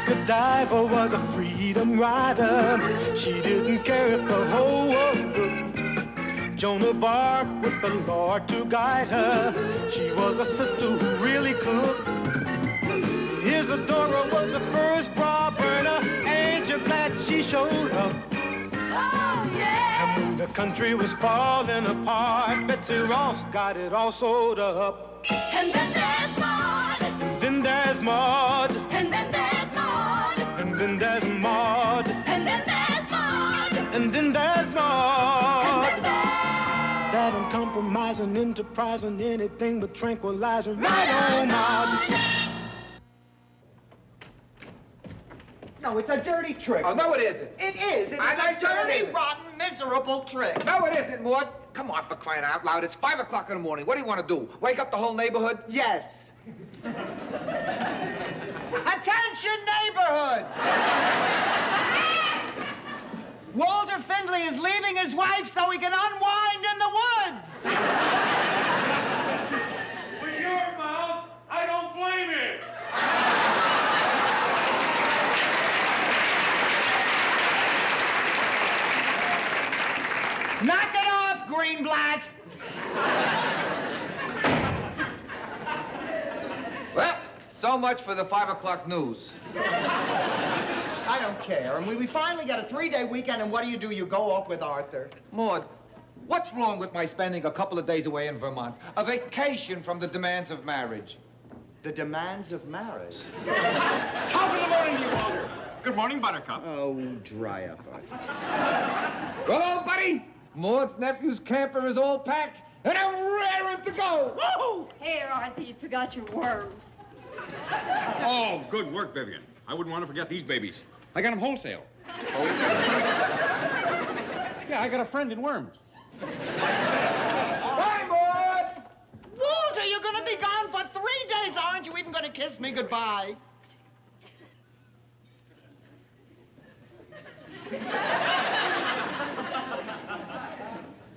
American diver was a freedom rider. She didn't care if the whole world looked. Joan of Arc with the Lord to guide her. She was a sister who really cooked. Isadora was the first bra burner. Ain't you glad she showed up? Oh, yeah! And when the country was falling apart, Betsy Ross got it all sewed up. And then there's Maude. And then there's Maude. And then there's Maude. And then there's Maude. And then there's Maude. And then there's Maude. And then there's... That uncompromising, enterprising, anything but tranquilizing. Right on, Maude. No, it's a dirty trick. Oh, no, it isn't. It is. It is a dirty, rotten, miserable trick. No, it isn't, Maude. Come on, for crying out loud. It's 5 o'clock in the morning. What do you want to do? Wake up the whole neighborhood? Yes. Attention, neighborhood! Walter Findlay is leaving his wife so he can unwind in the woods. With your mouth, I don't blame him. Knock it off, Greenblatt! Well, so much for the 5 o'clock news. I don't care. And we finally got a 3-day weekend, and what do? You go off with Arthur. Maude, what's wrong with my spending a couple of days away in Vermont? A vacation from the demands of marriage. The demands of marriage? Top of the morning, you Walter. Good morning, Buttercup. Oh, dry up, Arthur. Well, buddy, Maude's nephew's camper is all packed, and I'm raring to go. Woo! Here, Arthur, you forgot your worms. Oh, good work, Vivian. I wouldn't want to forget these babies. I got them wholesale. Yeah, I got a friend in Worms. Bye, Maude! Walter, you're going to be gone for 3 days. Aren't you even going to kiss me goodbye?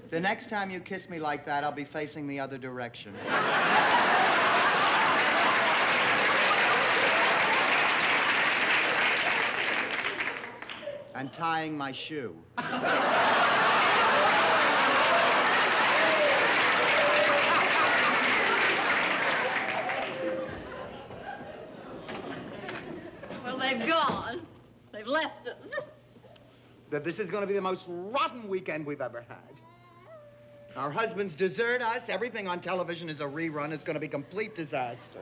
The next time you kiss me like that, I'll be facing the other direction. And tying my shoe. Well, they've gone. They've left us. That this is going to be the most rotten weekend we've ever had. Our husbands desert us. Everything on television is a rerun. It's going to be complete disaster.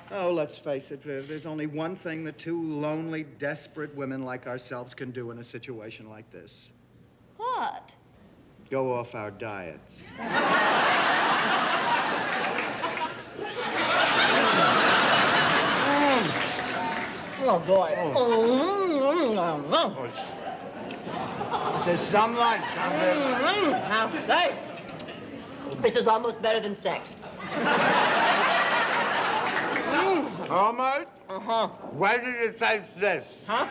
Oh, let's face it, Viv. There's only one thing that two lonely, desperate women like ourselves can do in a situation like this. What? Go off our diets. Oh, boy. There's some like Now, say, this is almost better than sex. Almost? Uh-huh. Why did you taste this? Huh?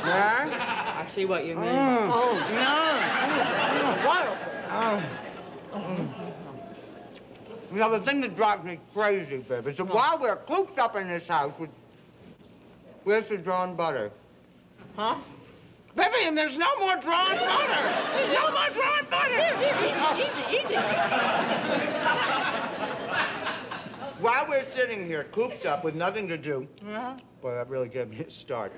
Yeah? I see what you mean. Oh, You know, the thing that drives me crazy, Viv, is that while we're cooped up in this house with... Where's the drawn butter? Huh? Vivian, there's no more drawn butter! No more drawn butter! Easy. While we're sitting here cooped up with nothing to do, boy, that really gave me a start.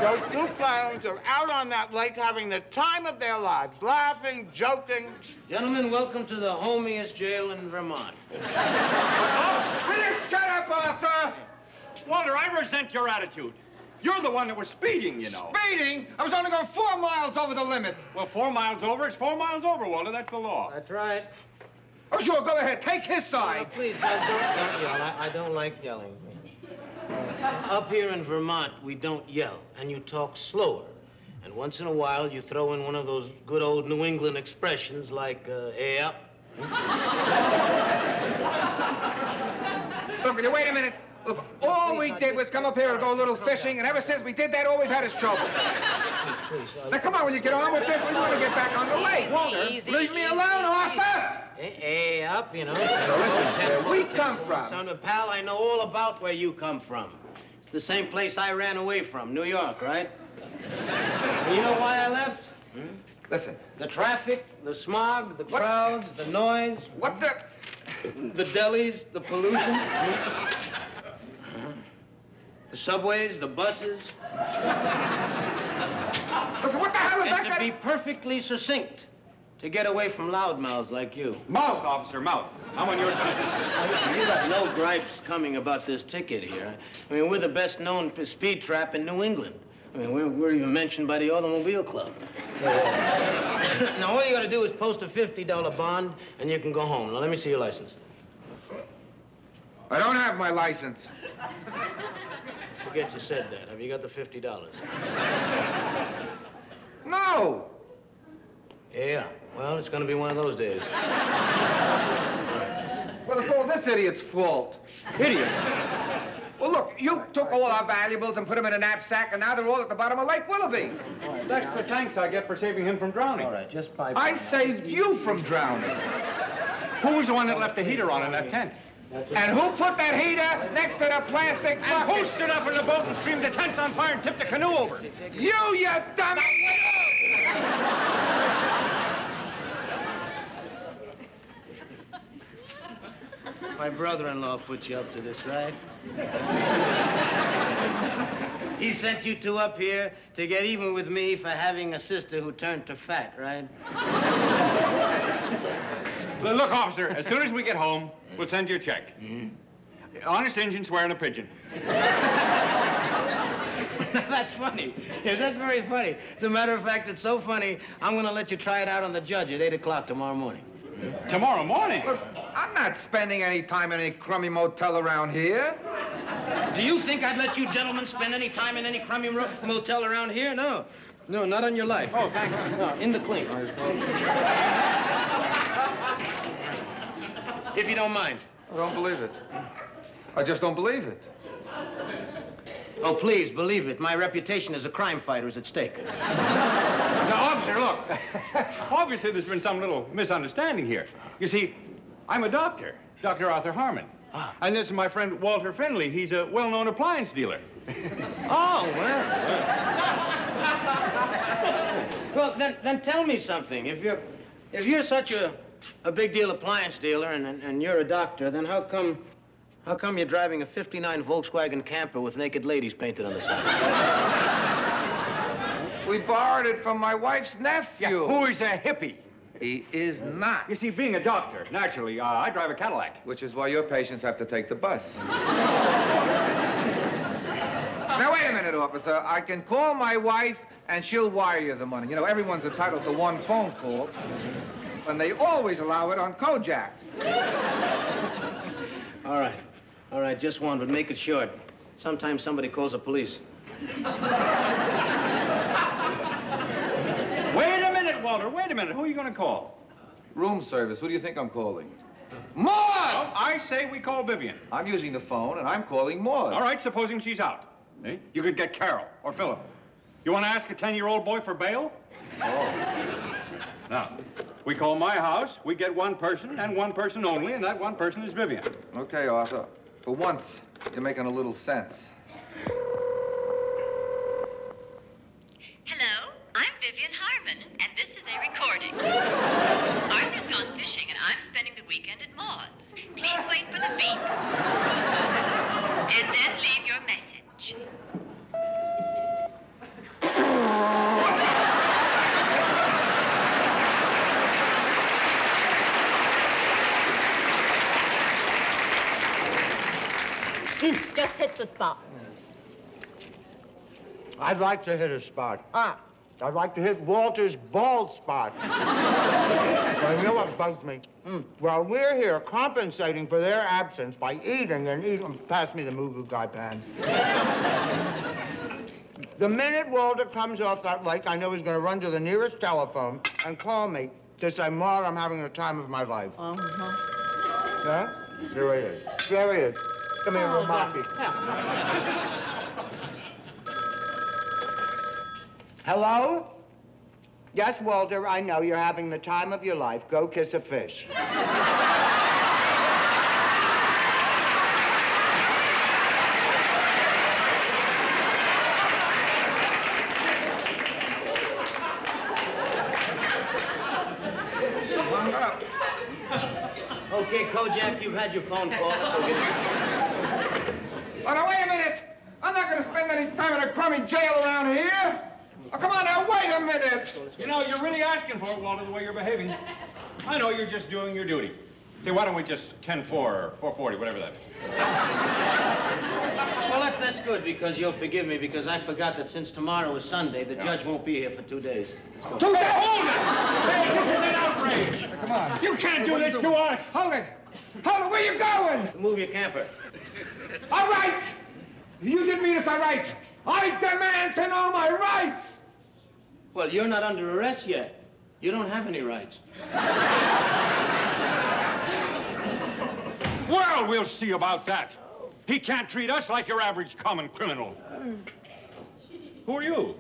Those two clowns are out on that lake having the time of their lives, laughing, joking. Gentlemen, welcome to the homiest jail in Vermont. Oh, will you shut up, Arthur? Walter, I resent your attitude. You're the one that was speeding, you know. Speeding? I was only going 4 miles over the limit. Well, 4 miles over, it's 4 miles over, Walter. That's the law. That's right. Oh, sure, go ahead. Take his side. Please, don't yell. I don't like yelling. Up here in Vermont, we don't yell, and you talk slower. And once in a while, you throw in one of those good old New England expressions like, yeah. Look, wait a minute. Look, all we did was come up here and go a little fishing, and ever since we did that, all we've had is trouble. Please, Now, come on, when you get on with this, we want to get back on the lake. Walter, Leave me alone, Arthur! Hey, you up, you know. Now listen, where we come from. Son of pal, I know all about where you come from. It's the same place I ran away from, New York, right? And you know why I left? Listen. The traffic, the smog, the crowds, the noise. What the? The delis, the pollution. The subways, the buses. Listen, what the hell is that? And to be perfectly succinct, to get away from loudmouths like you. Mouth, officer, mouth. I'm on your side. You got no gripes coming about this ticket here. I mean, we're the best-known speed trap in New England. I mean, we're even mentioned by the Automobile Club. Now, all you got to do is post a $50 bond, and you can go home. Now, let me see your license. I don't have my license. Forget you said that. Have you got the $50? No. Yeah. Well, it's going to be one of those days. Well, it's all this idiot's fault. Idiot. Well, look, you took all our valuables and put them in a knapsack, and now they're all at the bottom of Lake Willoughby. That's the thanks I get for saving him from drowning. All right, just pipe. I saved you from drowning. Who was the one that left the heater on in that tent? And who put that heater next to the plastic And bucket? who stood up in the boat and screamed the tent's on fire and tipped the canoe over? You dumb... My brother-in-law put you up to this, right? He sent you two up here to get even with me for having a sister who turned to fat, right? Look, officer, as soon as we get home, we'll send you a check. Honest Injun swearing a pigeon. That's funny. Yeah, that's very funny. As a matter of fact, it's so funny, I'm going to let you try it out on the judge at 8 o'clock tomorrow morning. Tomorrow morning? Look, I'm not spending any time in any crummy motel around here. Do you think I'd let you gentlemen spend any time in any crummy motel around here? No. No, not on your life. Oh, thank you. No, in the clean. If you don't mind. I don't believe it. I just don't believe it. Oh, please, believe it. My reputation as a crime fighter is at stake. Now, officer, look. Obviously, there's been some little misunderstanding here. You see, I'm a doctor, Dr. Arthur Harmon. And this is my friend Walter Finley. He's a well-known appliance dealer. Oh, well. Well, then tell me something. If you're such a big deal appliance dealer and you're a doctor, then how come you're driving a '59 Volkswagen camper with naked ladies painted on the side? We borrowed it from my wife's nephew. Yeah, who is a hippie? He is not. You see, being a doctor, naturally, I drive a Cadillac. Which is why your patients have to take the bus. Now, wait a minute, officer. I can call my wife, and she'll wire you the money. You know, everyone's entitled to one phone call, and they always allow it on Kojak. All right, just one, but make it short. Sometimes somebody calls the police. Wait a minute, Walter, wait a minute. Who are you going to call? Room service. Who do you think I'm calling? Maud! Well, I say we call Vivian. I'm using the phone, and I'm calling Maud. All right, supposing she's out. Eh? You could get Carol or Philip. You want to ask a 10-year-old boy for bail? Oh. Now, we call my house, we get one person and one person only, and that one person is Vivian. Okay, Arthur. For once, you're making a little sense. Hello, I'm Vivian Harmon, and this is a recording. Arthur's gone fishing, and I'm spending the weekend at Maude's. Please wait for the beep. And then leave your message. Just hit the spot. I'd like to hit a spot. I'd like to hit Walter's bald spot. Well, you know what bugs me? Well, we're here compensating for their absence by eating and eating. Pass me the moo-goo guy pan. The minute Walter comes off that lake, I know he's going to run to the nearest telephone and call me to say, Maud, I'm having the time of my life. Yeah? There he is. There he is. Come here, Ramaki. Hello? Yes, Walter, I know you're having the time of your life. Go kiss a fish. Hung up. Okay, Kojak, you've had your phone call. Let's go get it. Oh, now, wait a minute. I'm not going to spend any time in a crummy jail around here. Oh, come on now, wait a minute. You know, you're really asking for it, Walter, the way you're behaving. I know you're just doing your duty. Say, why don't we just 10-4 or 440, whatever that is. Well, that's good, because you'll forgive me, because I forgot that since tomorrow is Sunday, the judge won't be here for 2 days. Let's go. 2 days? Hold it! Hey, this is an outrage! Come on. You can't do this to us! Hold it. Hold it. Where you going? Move your camper. All right. You didn't mean us all right. I demand to know my rights. Well, you're not under arrest yet. You don't have any rights. Well, we'll see about that. He can't treat us like your average common criminal. Who are you?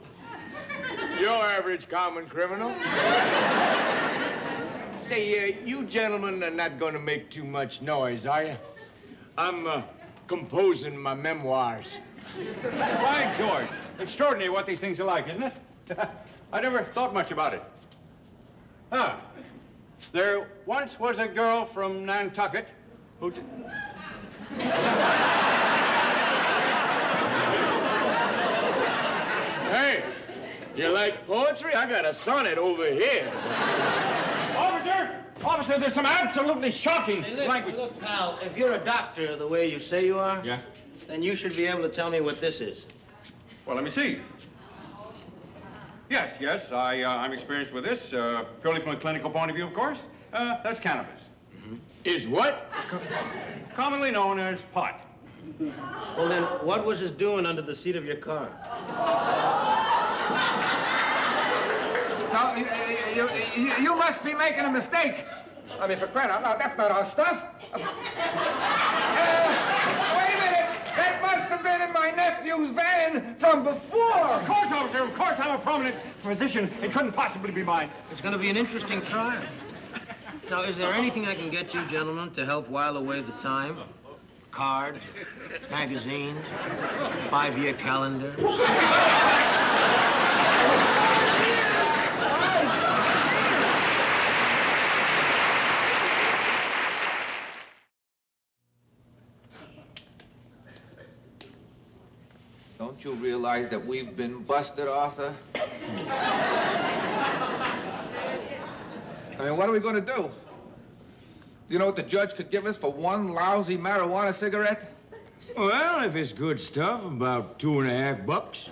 Your average common criminal. Say, you gentlemen are not going to make too much noise, are you? I'm composing my memoirs. By George. Extraordinary what these things are like, isn't it? I never thought much about it. Ah. There once was a girl from Nantucket who... Hey, you like poetry? I got a sonnet over here. Officer, there's some absolutely shocking Hey, language. look, pal, if you're a doctor the way you say you are, Yes? then you should be able to tell me what this is. Well, let me see. Yes, I'm experienced with this, purely from a clinical point of view, of course. That's cannabis. Is what? Commonly known as pot. Well, then, what was it doing under the seat of your car? No, you must be making a mistake. I mean, for crying out loud, that's not our stuff. Wait a minute. That must have been in my nephew's van from before. Of course, officer, of course, I'm a prominent physician. It couldn't possibly be mine. It's going to be an interesting trial. Now, is there anything I can get you, gentlemen, to help while away the time? Cards, magazines, 5-year calendar. Don't you realize that we've been busted, Arthur? I mean, what are we going to do? Do you know what the judge could give us for one lousy marijuana cigarette? Well, if it's good stuff, about $2.50.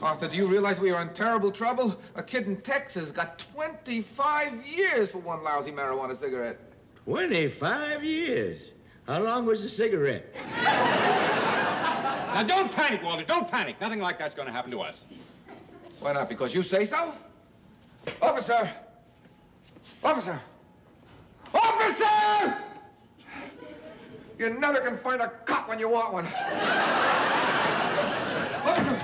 Arthur, do you realize we are in terrible trouble? A kid in Texas got 25 years for one lousy marijuana cigarette. 25 years? How long was the cigarette? Now, don't panic, Walter. Don't panic. Nothing like that's going to happen to us. Why not? Because you say so? Officer! Officer! Officer! You never can find a cop when you want one. Officer!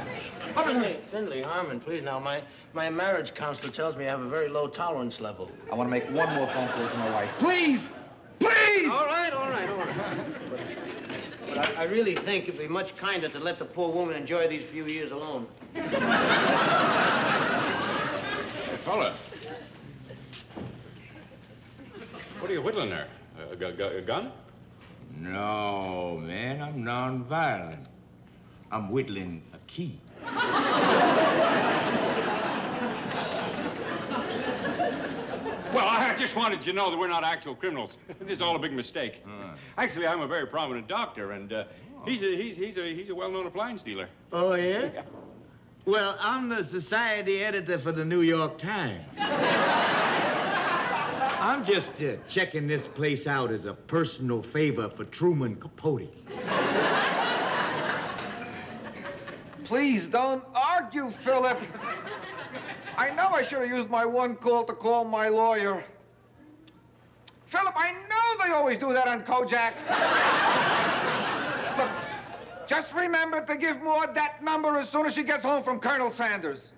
Officer! Finley, Harmon, please now. My marriage counselor tells me I have a very low tolerance level. I want to make one more phone call to my wife. Please! Please! All right. But I really think it'd be much kinder to let the poor woman enjoy these few years alone. Fella. What are you whittling there? A gun? No, man, I'm nonviolent. I'm whittling a key. Well, I just wanted you to know that we're not actual criminals. This is all a big mistake. Actually, I'm a very prominent doctor, and he's a well-known appliance dealer. Oh, yeah? Well, I'm the society editor for the New York Times. I'm just checking this place out as a personal favor for Truman Capote. Please don't argue, Philip. I know I should have used my one call to call my lawyer. Philip, I know they always do that on Kojak. Just remember to give Maude that number as soon as she gets home from Colonel Sanders.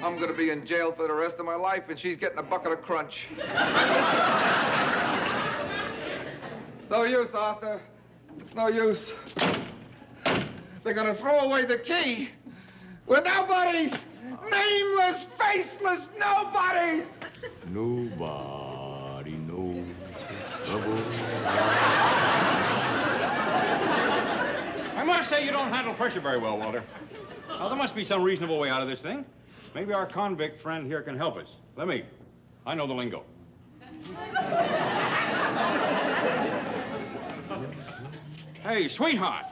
I'm gonna be in jail for the rest of my life, and she's getting a bucket of crunch. It's no use, Arthur. It's no use. They're gonna throw away the key. We're nobodies! Nameless, faceless nobodies! Nobody knows trouble. I must say you don't handle pressure very well, Walter. Now, there must be some reasonable way out of this thing. Maybe our convict friend here can help us. Let me. I know the lingo. Hey, sweetheart.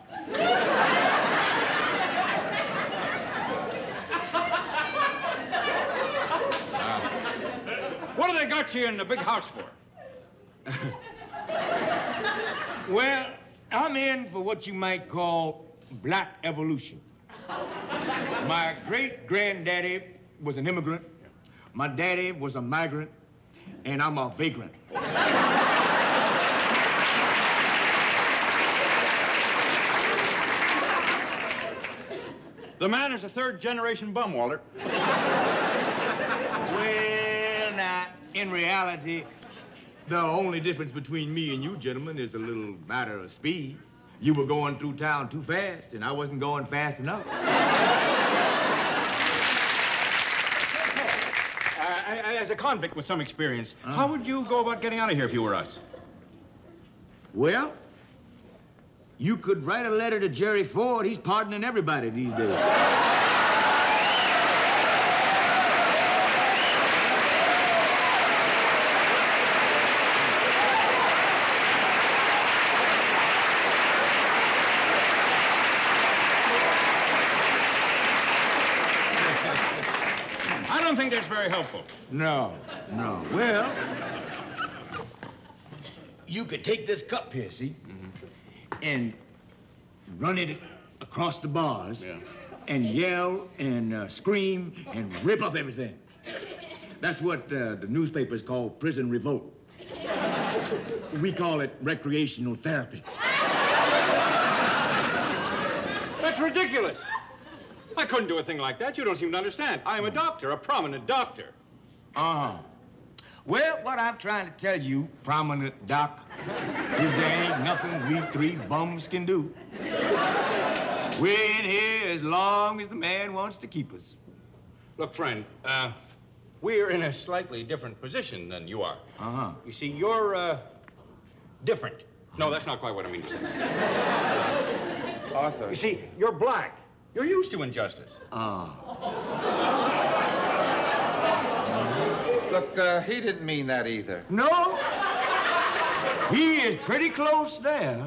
What do they got you in the big house for? Well, I'm in for what you might call black evolution. My great-granddaddy was an immigrant. My daddy was a migrant, and I'm a vagrant. The man is a third-generation bum, Walter. Well, now, in reality, the only difference between me and you gentlemen is a little matter of speed. You were going through town too fast, and I wasn't going fast enough. As a convict with some experience, how would you go about getting out of here if you were us? Well, you could write a letter to Jerry Ford. He's pardoning everybody these days. I don't think that's very helpful. No. Well, you could take this cup here, see? And run it across the bars. Yeah. And yell and scream and rip up everything. That's what the newspapers call prison revolt. We call it recreational therapy. That's ridiculous. I couldn't do a thing like that. You don't seem to understand. I am a doctor, a prominent doctor. Uh-huh. Well, what I'm trying to tell you, prominent doc, is there ain't nothing we three bums can do. We're in here as long as the man wants to keep us. Look, friend, we're in a slightly different position than you are. Uh-huh. You see, you're, different. No, that's not quite what I mean to say. Arthur. You see, you're black. You're used to injustice. Look, he didn't mean that either. No? He is pretty close there.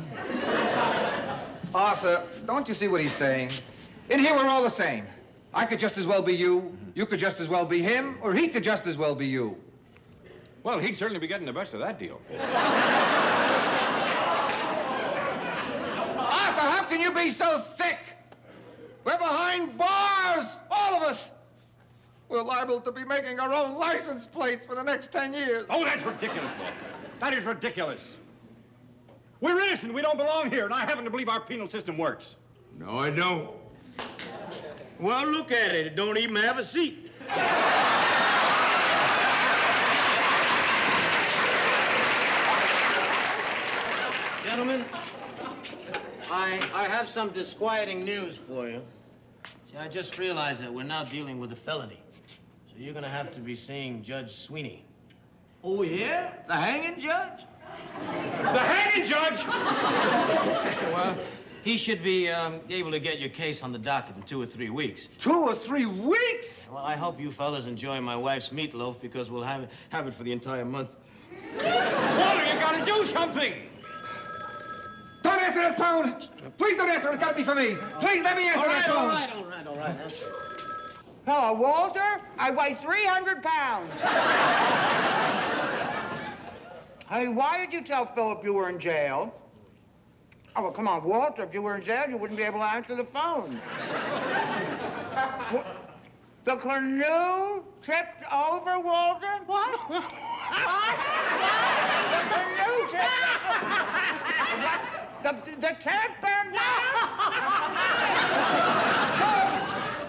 Arthur, don't you see what he's saying? In here, we're all the same. I could just as well be you, you could just as well be him, or he could just as well be you. Well, he'd certainly be getting the best of that deal. Arthur, how can you be so thick? We're behind bars, all of us. We're liable to be making our own license plates for the next 10 years. Oh, that's ridiculous, Walter. That is ridiculous. We're innocent. We don't belong here, and I happen to believe our penal system works. No, I don't. Well, look at it. It don't even have a seat. Gentlemen, I have some disquieting news for you. See, I just realized that we're now dealing with a felony. So you're gonna have to be seeing Judge Sweeney. Oh, yeah? The hanging judge? The hanging judge! Well, he should be able to get your case on the docket in 2 or 3 weeks. 2 or 3 weeks? Well, I hope you fellas enjoy my wife's meatloaf because we'll have it for the entire month. Walter, you gotta do something! Don't answer that phone! Please don't answer it. It's got to be for me. Please let me answer that phone. All right. Hello, Walter. I weigh 300 pounds. Hey, why did you tell Philip you were in jail? Oh, well, come on, Walter. If you were in jail, you wouldn't be able to answer the phone. The canoe tipped over, Walter? What? The tank burned down?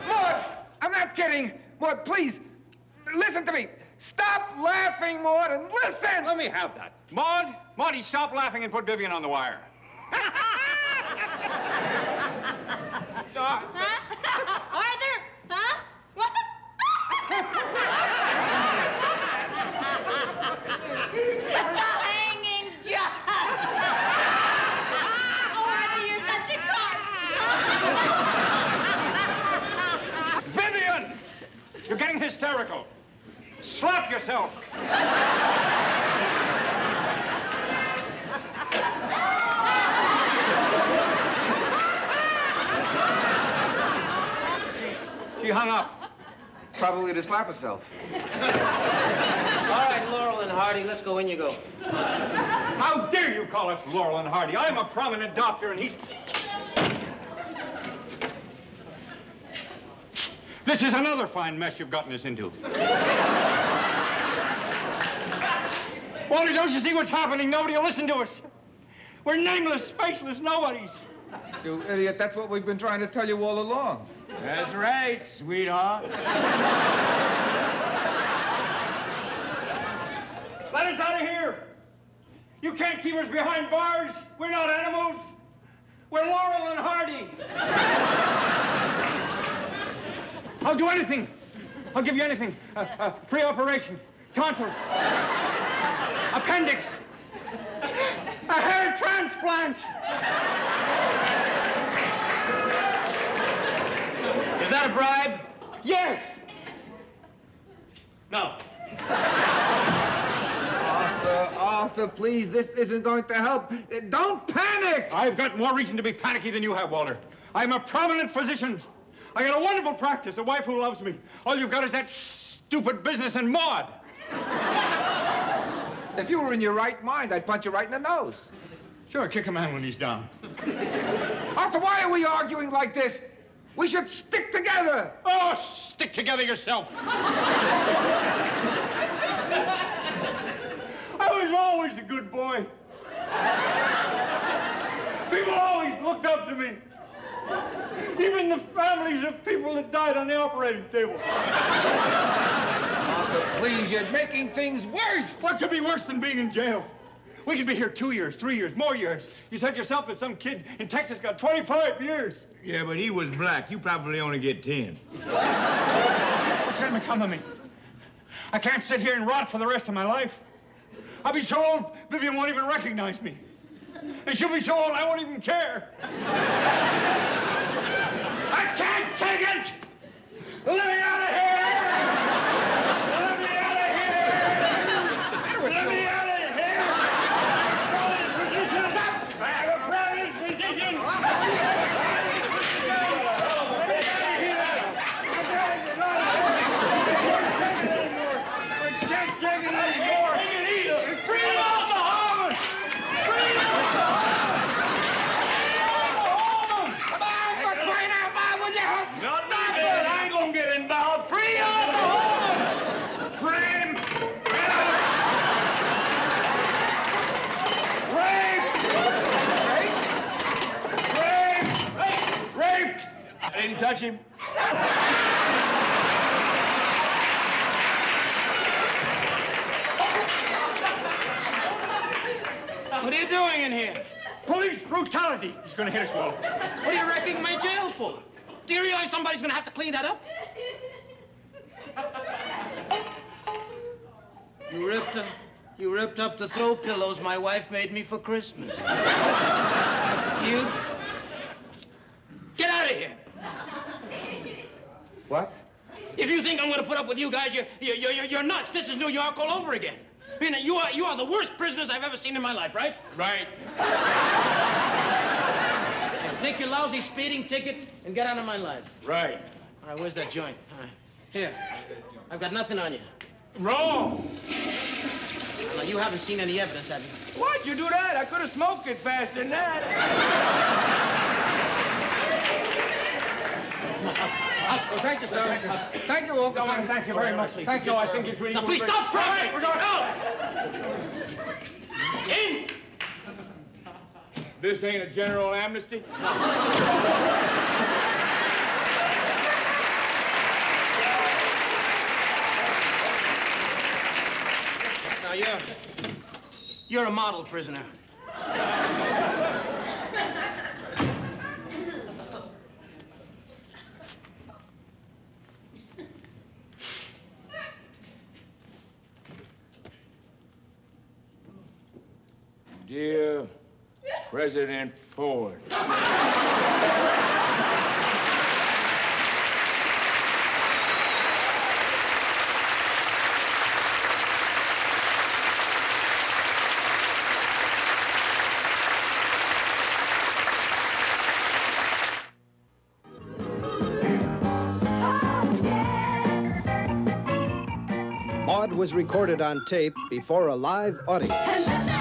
Maude, I'm not kidding. Maude, please, listen to me. Stop laughing, Maude, and listen. Let me have that. Maudie, stop laughing and put Vivian on the wire. So, Arthur? Huh? What? The hanging job. Oh, Arthur, you're such a carp. Vivian! You're getting hysterical. Slap yourself. She hung up. probably to slap herself. All right, Laurel and Hardy, let's go. In you go. How dare you call us Laurel and Hardy? I'm a prominent doctor, and he's... This is another fine mess you've gotten us into. Walter, don't you see what's happening? Nobody will listen to us. We're nameless, faceless nobodies. You idiot, that's what we've been trying to tell you all along. That's right, sweetheart. Let us out of here. You can't keep us behind bars. We're not animals. We're Laurel and Hardy. I'll do anything. I'll give you anything. Free operation. Tonsils. Appendix. A hair transplant. Is that a bribe? Yes. No. Arthur, please, this isn't going to help. Don't panic! I've got more reason to be panicky than you have, Walter. I'm a prominent physician. I got a wonderful practice, a wife who loves me. All you've got is that stupid business in Maude. If you were in your right mind, I'd punch you right in the nose. Sure, kick a man when he's down. Arthur, why are we arguing like this? We should stick together. Oh, stick together yourself. I was always a good boy. People always looked up to me. Even the families of people that died on the operating table. Arthur, please, you're making things worse. What could be worse than being in jail? We could be here 2 years, 3 years, more years. You said yourself that some kid in Texas got 25 years. Yeah, but he was black. You probably only get 10. What's going to become of me? I can't sit here and rot for the rest of my life. I'll be so old, Vivian won't even recognize me. And she'll be so old, I won't even care. I can't take it! Let me out of here! Let me out of here! Let me out of here! Providence physician! Providence physician! I didn't touch him. What are you doing in here? Police brutality. He's going to hit us, Walter. What are you wrecking my jail for? Do you realize somebody's going to have to clean that up? You ripped up the throw pillows my wife made me for Christmas. You... Get out of here. What? If you think I'm going to put up with you guys, you're nuts. This is New York all over again. I mean, you are the worst prisoners I've ever seen in my life, right? Right. Take your lousy speeding ticket and get out of my life. Right. All right, where's that joint? All right. Here. I've got nothing on you. Wrong. Now, you haven't seen any evidence, have you? Why'd you do that? I could have smoked it faster than that. thank you, sir. Thank you, officer. No, thank you very much. Thank you. I think it's really... Now, please stop crying! We're going out! In! This ain't a general amnesty? Now, you're a model prisoner. Dear President Ford. Maude was recorded on tape before a live audience.